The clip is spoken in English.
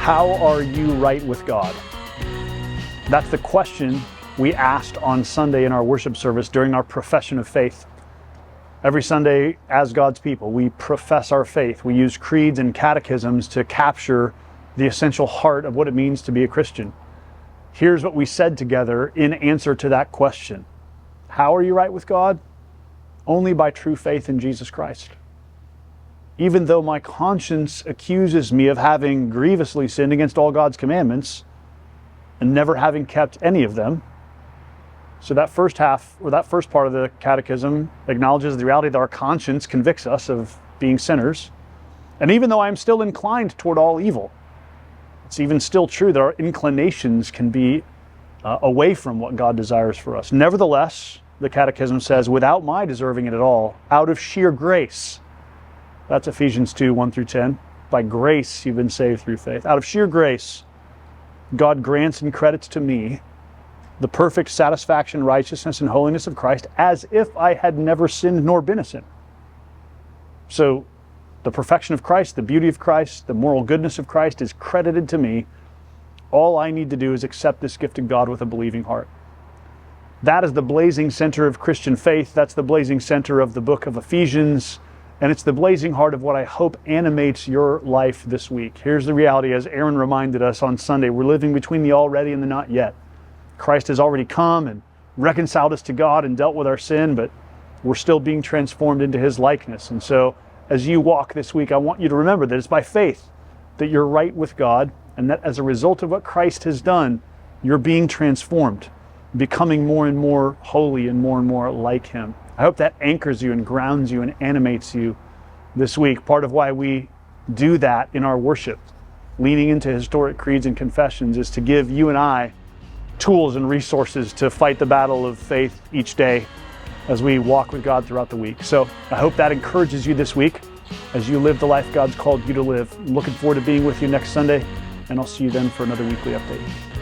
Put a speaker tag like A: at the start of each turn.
A: How are you right with God? That's the question we asked on Sunday in our worship service during our profession of faith. Every Sunday, as God's people, we profess our faith. We use creeds and catechisms to capture the essential heart of what it means to be a Christian. Here's what we said together in answer to that question. How are you right with God? Only by true faith in Jesus Christ. Even though my conscience accuses me of having grievously sinned against all God's commandments and never having kept any of them. So that first half, or that first part of the catechism, acknowledges the reality that our conscience convicts us of being sinners. And even though I'm still inclined toward all evil, it's even still true that our inclinations can be away from what God desires for us. Nevertheless, the catechism says, without my deserving it at all, out of sheer grace. That's Ephesians 2, 1 through 10. By grace you've been saved through faith. Out of sheer grace, God grants and credits to me the perfect satisfaction, righteousness, and holiness of Christ as if I had never sinned nor been a sinner. So the perfection of Christ, the beauty of Christ, the moral goodness of Christ is credited to me. All I need to do is accept this gift of God with a believing heart. That is the blazing center of Christian faith. That's the blazing center of the book of Ephesians. And it's the blazing heart of what I hope animates your life this week. Here's the reality, as Aaron reminded us on Sunday, we're living between the already and the not yet. Christ has already come and reconciled us to God and dealt with our sin, but we're still being transformed into His likeness. And so as you walk this week, I want you to remember that it's by faith that you're right with God, and that as a result of what Christ has done, you're being transformed, becoming more and more holy and more like Him. I hope that anchors you and grounds you and animates you this week. Part of why we do that in our worship, leaning into historic creeds and confessions, is to give you and I tools and resources to fight the battle of faith each day as we walk with God throughout the week. So I hope that encourages you this week as you live the life God's called you to live. I'm looking forward to being with you next Sunday, and I'll see you then for another weekly update.